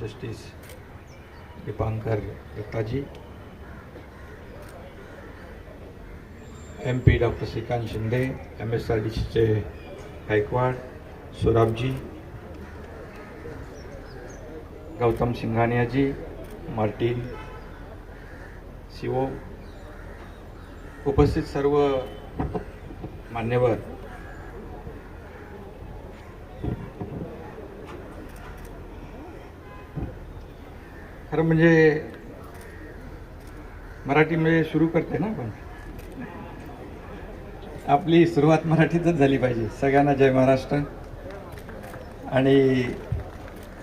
Justice Dipankar Datta जी, MP doctor Shrikant Shinde, MSRDCचे Gaikwad, Sorab जी, गौतम सिंघानिया जी, Martin, शिवो, उपस्थित सर्व मान्यवर, खरं म्हणजे मराठीमध्ये सुरू करते ना आपण, आपली सुरुवात मराठीतच झाली पाहिजे. सगळ्यांना जय महाराष्ट्र. आणि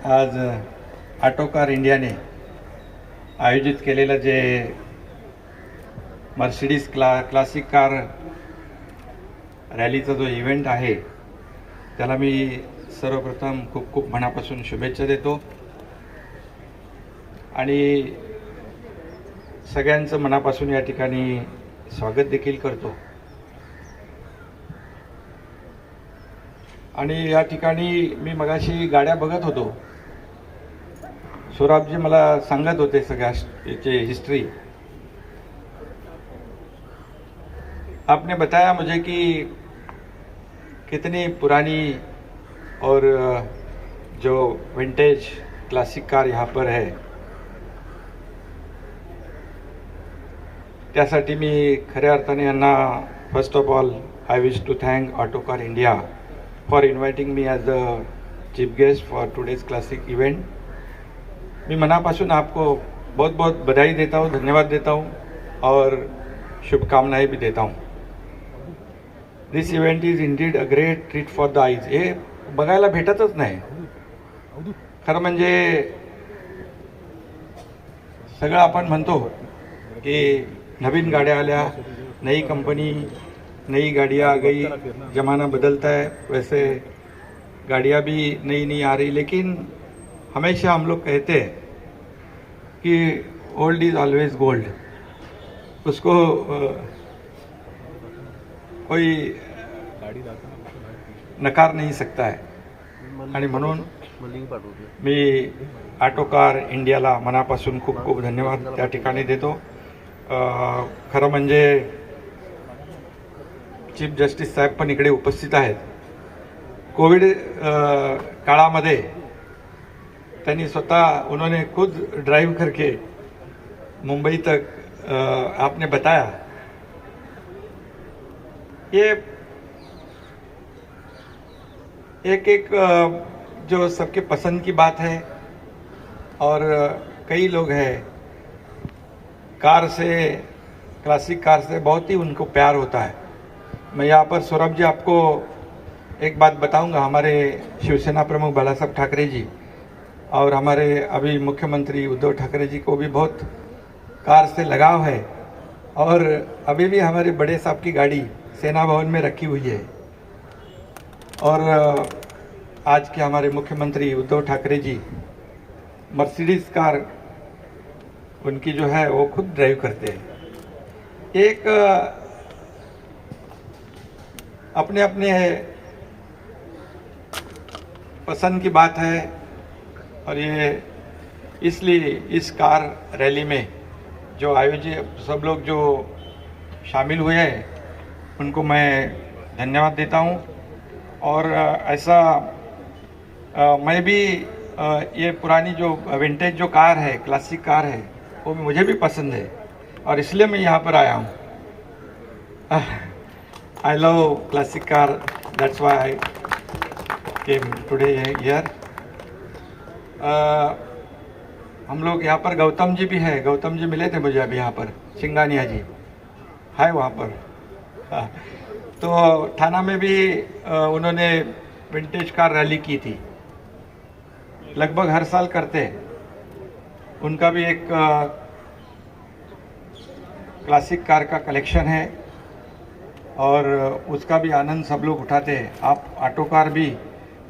आज ऑटोकार इंडियाने आयोजित केलेलं जे मर्सिडीज क्लासिक कार रॅलीचा जो इव्हेंट आहे, त्याला मी सर्वप्रथम खूप खूप मनापासून शुभेच्छा देतो आणि सगळ्यांचं मनापासून या ठिकाणी स्वागत देखील करतो. आणि या ठिकाणी मी मगाशी गाड्या बघत होतो, सोराबजी मला सांगत होते सगळ्या याची हिस्ट्री. आपने बताया मुझे कि कितनी पुरानी और जो विंटेज क्लासिक कार यहाँ पर है, त्यासाठी मी खऱ्या अर्थाने यांना first of all I wish to thank Autocar India for inviting me as the chief guest for today's classic event. मैं मनापासून आपको बहुत बहुत बधाई देता हूँ, धन्यवाद देता हूँ और शुभकामनाएं भी देता हूँ. This event is indeed a great treat for the eyes. हे बघायला भेटतच नाही. खरं म्हणजे सगळं आपण म्हणतो की नवीन गाड्या आल्या, नई कंपनी, नई गाड़ियाँ आ गई, ज़माना बदलता है, वैसे गाड़ियाँ भी नई नई आ रही. लेकिन हमेशा हम लोग कहते हैं कि ओल्ड इज ऑलवेज गोल्ड. उसको कोई नकार नहीं सकता है. आणि म्हणून मी ऑटोकार इंडियाला मनापासून खूप खूप धन्यवाद त्या ठिकाणी देतो. खरं म्हणजे चीफ जस्टिस साहेब पण इकडे उपस्थित आहेत. कोविड काळामध्ये त्यांनी स्वतः उन्होंने खुद ड्राइव करके मुंबई तक आपने बताया. ये एक जो सबके पसंद की बात है और कई लोग हैं कार से, क्लासिक कार से बहुत ही उनको प्यार होता है. मैं यहाँ पर सौरभ जी आपको एक बात बताऊंगा. हमारे शिवसेना प्रमुख बाला साहब ठाकरे जी और हमारे अभी मुख्यमंत्री उद्धव ठाकरे जी को भी बहुत कार से लगाव है और अभी भी हमारे बड़े साहब की गाड़ी सेना भवन में रखी हुई है. और आज के हमारे मुख्यमंत्री उद्धव ठाकरे जी मर्सिडीज कार उनकी जो है वो खुद ड्राइव करते हैं. एक अपने अपने पसंद की बात है और ये इसलिए इस कार रैली में जो आयोजित सब लोग जो शामिल हुए हैं उनको मैं धन्यवाद देता हूँ. और ऐसा मैं भी ये पुरानी जो विंटेज जो कार है, क्लासिक कार है, वो मुझे भी पसंद है और इसलिए मैं यहाँ पर आया हूँ. I love classic car, that's why I came today here. हम लोग यहाँ पर गौतम जी भी है. गौतम जी मिले थे मुझे अभी यहाँ पर. सिंघानिया जी है वहाँ पर. हाँ. तो थाना में भी उन्होंने विंटेज कार रैली की थी. लगभग हर साल करते हैं. उनका भी एक क्लासिक कार का कलेक्शन है और उसका भी आनंद सब लोग उठाते हैं. आप ऑटो कार भी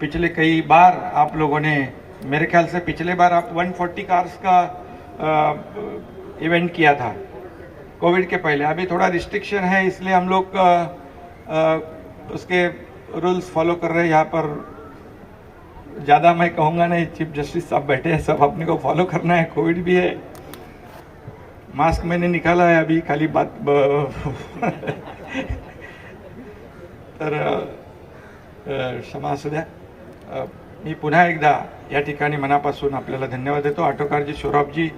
पिछले कई बार आप लोगों ने, मेरे ख्याल से पिछले बार आप 140 कार्स का इवेंट किया था कोविड के पहले. अभी थोड़ा रिस्ट्रिक्शन है इसलिए हम लोग उसके रूल्स फॉलो कर रहे हैं. यहाँ पर ज़्यादा मैं कहूँगा नहीं, चीफ जस्टिस साहब बैठे हैं, सब अपने को फॉलो करना है। कोविड भी है, मास्क मैंने निकाला आहे अभी खाली बात तर क्षमा असू द्या। मी पुन्हा एकदा या ठिकाणी मनापासून आपल्याला धन्यवाद देतो। ऑटोकार जी, सौरभ जी,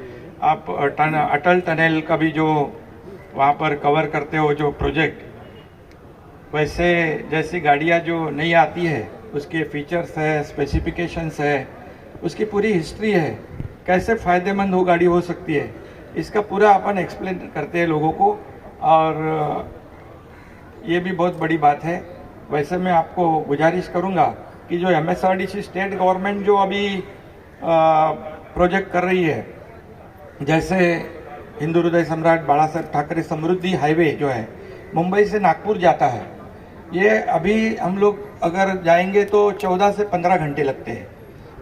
आप अटल टनल का भी जो वहाँ पर कवर करते हो जो प्रोजेक्ट, वैसे जैसी गाड़ियाँ जो नई आती है उसके फीचर्स है, स्पेसिफिकेशंस है, उसकी पूरी हिस्ट्री है, कैसे फ़ायदेमंद वो गाड़ी हो सकती है, इसका पूरा अपन एक्सप्लेन करते हैं लोगों को। और ये भी बहुत बड़ी बात है। वैसे मैं आपको गुजारिश करूँगा कि जो MSRDC स्टेट गवर्नमेंट जो अभी प्रोजेक्ट कर रही है, जैसे हिंदू हृदय सम्राट बाला साहेब ठाकरे समृद्धि हाईवे जो है मुंबई से नागपुर जाता है, ये अभी हम लोग अगर जाएंगे तो 14 से 15 घंटे लगते हैं,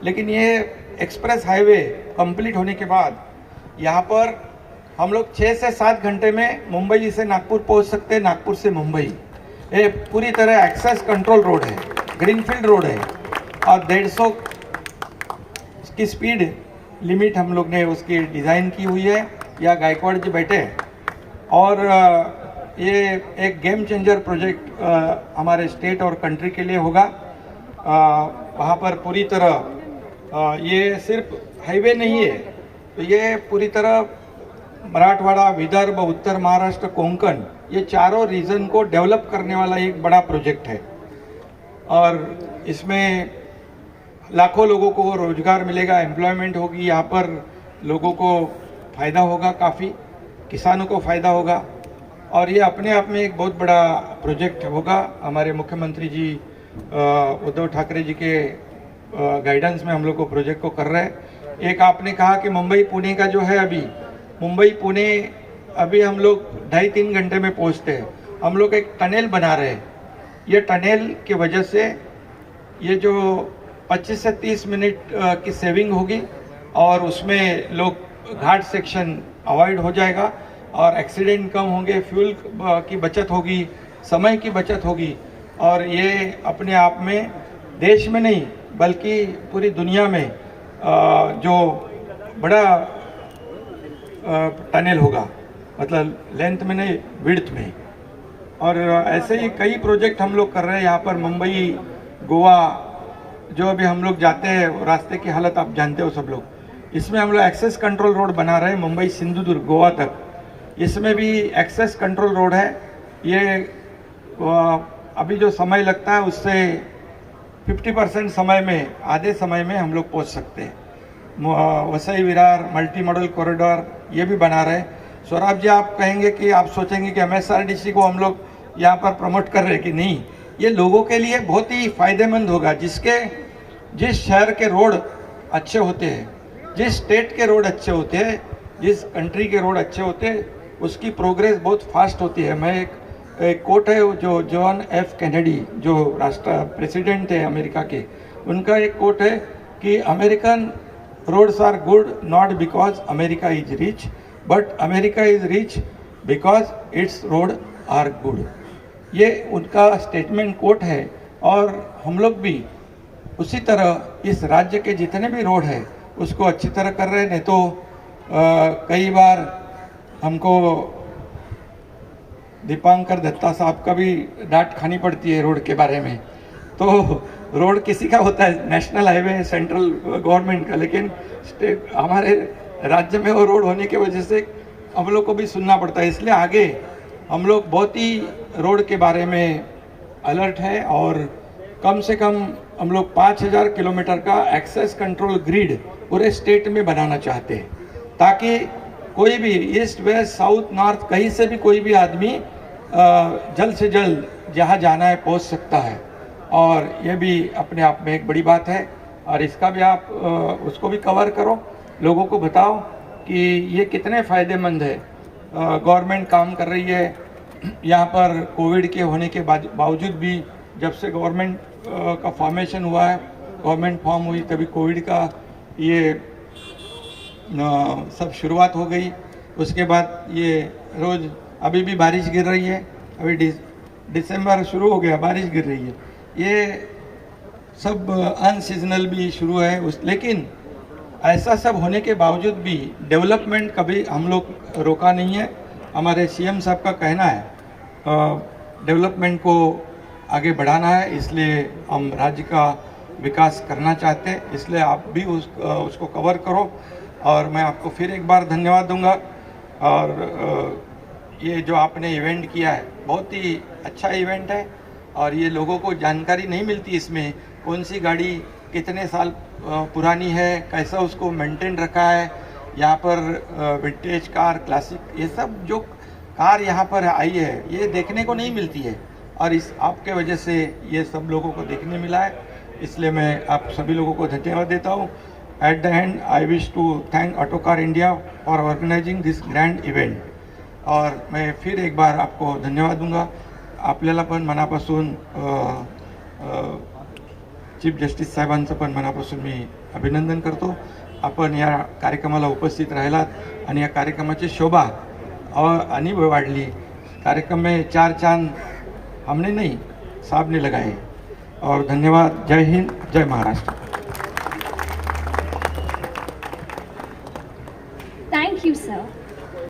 लेकिन ये एक्सप्रेस हाईवे कंप्लीट होने के बाद यहाँ पर हम लोग 6 से 7 घंटे में मुंबई से नागपुर पहुँच सकते हैं, नागपुर से मुंबई। ये पूरी तरह एक्सेस कंट्रोल रोड है, ग्रीनफील्ड रोड है, और 150 की स्पीड लिमिट हम लोग ने उसकी डिज़ाइन की हुई है। या गायकवाड़ जी बैठे, और ये एक गेम चेंजर प्रोजेक्ट हमारे स्टेट और कंट्री के लिए होगा। वहाँ पर पूरी तरह ये सिर्फ हाईवे नहीं है, तो ये पूरी तरह मराठवाड़ा, विदर्भ, उत्तर महाराष्ट्र, कोंकण, ये चारों रीजन को डेवलप करने वाला एक बड़ा प्रोजेक्ट है। और इसमें लाखों लोगों को रोजगार मिलेगा, एम्प्लॉयमेंट होगी, यहाँ पर लोगों को फ़ायदा होगा, काफ़ी किसानों को फ़ायदा होगा, और ये अपने आप में एक बहुत बड़ा प्रोजेक्ट होगा। हमारे मुख्यमंत्री जी उद्धव ठाकरे जी के गाइडेंस में हम लोग को प्रोजेक्ट को कर रहे हैं। एक आपने कहा कि मुंबई पुणे का जो है, अभी मुंबई पुणे अभी हम लोग 2.5-3 घंटे में पहुंचते हैं। हम लोग एक टनल बना रहे हैं, ये टनल की वजह से ये जो 25 से 30 मिनट की सेविंग होगी, और उसमें लोग घाट सेक्शन अवॉइड हो जाएगा, और एक्सीडेंट कम होंगे, फ्यूल की बचत होगी, समय की बचत होगी। और ये अपने आप में देश में नहीं बल्कि पूरी दुनिया में जो बड़ा टनल होगा, मतलब लेंथ में नहीं, विड्थ में। और ऐसे ही कई प्रोजेक्ट हम लोग कर रहे हैं यहाँ पर। मुंबई, गोवा जो अभी हम लोग जाते हैं, रास्ते की हालत आप जानते हो सब लोग। इसमें हम लोग एक्सेस कंट्रोल रोड बना रहे हैं, मुंबई सिंधुदुर्ग गोवा तक। इसमें भी एक्सेस कंट्रोल रोड है। ये अभी जो समय लगता है उससे 50% समय में, आधे समय में हम लोग पहुँच सकते हैं। Vasai Virar multi modal corridor ये भी बना रहे हैं। सौरभ जी, आप कहेंगे कि आप सोचेंगे कि MSRDC को हम लोग यहाँ पर प्रमोट कर रहे हैं, कि नहीं, ये लोगों के लिए बहुत ही फायदेमंद होगा। जिस शहर के रोड अच्छे होते हैं, जिस स्टेट के रोड अच्छे होते हैं, जिस कंट्री के रोड अच्छे होते हैं, उसकी प्रोग्रेस बहुत फास्ट होती है। मैं एक कोट है जो जॉन F कैनेडी जो राष्ट्र प्रेसिडेंट है अमेरिका के, उनका एक कोट है कि American roads are good not because America is rich, but America is rich because its road are good. ये उनका स्टेटमेंट कोट है, और हम लोग भी उसी तरह इस राज्य के जितने भी रोड है उसको अच्छी तरह कर रहे हैं। नहीं तो कई बार हमको दीपांकर दत्ता साहब का भी डांट खानी पड़ती है रोड के बारे में। तो रोड किसी का होता है, नेशनल हाईवे सेंट्रल गवर्नमेंट का, लेकिन स्टेट हमारे राज्य में वो रोड होने की वजह से हम लोग को भी सुनना पड़ता है। इसलिए आगे हम लोग बहुत ही रोड के बारे में अलर्ट है, और कम से कम हम लोग 5000 किलोमीटर का एक्सेस कंट्रोल ग्रिड पूरे स्टेट में बनाना चाहते हैं, ताकि कोई भी ईस्ट वेस्ट साउथ नॉर्थ कहीं से भी कोई भी आदमी जल्द से जल्द जहाँ जाना है पहुँच सकता है। और ये भी अपने आप में एक बड़ी बात है, और इसका भी आप उसको भी कवर करो, लोगों को बताओ कि ये कितने फ़ायदेमंद है। गवर्नमेंट काम कर रही है यहाँ पर। कोविड के होने के बावजूद भी, जब से गवर्नमेंट का फॉर्मेशन हुआ है, गवर्नमेंट फॉर्म हुई, तभी कोविड का ये सब शुरुआत हो गई। उसके बाद ये रोज़ अभी भी बारिश गिर रही है, अभी दिसंबर शुरू हो गया, बारिश गिर रही है। ये सब अनसीजनल भी शुरू है लेकिन ऐसा सब होने के बावजूद भी डेवलपमेंट कभी हम लोग रोका नहीं है। हमारे सीएम साहब का कहना है डेवलपमेंट को आगे बढ़ाना है, इसलिए हम राज्य का विकास करना चाहते हैं, इसलिए आप भी उसको कवर करो। और मैं आपको फिर एक बार धन्यवाद दूंगा। और ये जो आपने इवेंट किया है बहुत ही अच्छा इवेंट है, और ये लोगों को जानकारी नहीं मिलती इसमें कौन सी गाड़ी कितने साल पुरानी है, कैसा उसको मेंटेन रखा है। यहाँ पर विंटेज कार, क्लासिक, ये सब जो कार यहाँ पर आई है ये देखने को नहीं मिलती है, और इस आपके वजह से ये सब लोगों को देखने मिला है, इसलिए मैं आप सभी लोगों को धन्यवाद देता हूँ। At the end I wish to thank Autocar India for organising this grand event. और मैं फिर एक बार आपको धन्यवाद दूंगा। आपल्याला पण मनापासून चीफ जस्टिस साहेबांचं पण मनापासून मी अभिनंदन करतो। आपण या कार्यक्रमाला उपस्थित राहिलात आणि या कार्यक्रमाची शोभा आणि वाढली। कार्यक्रम में 4 चांद हमने नहीं, साहब ने लगाए। और धन्यवाद। जय हिंद, जय महाराष्ट्र। Thank you, sir.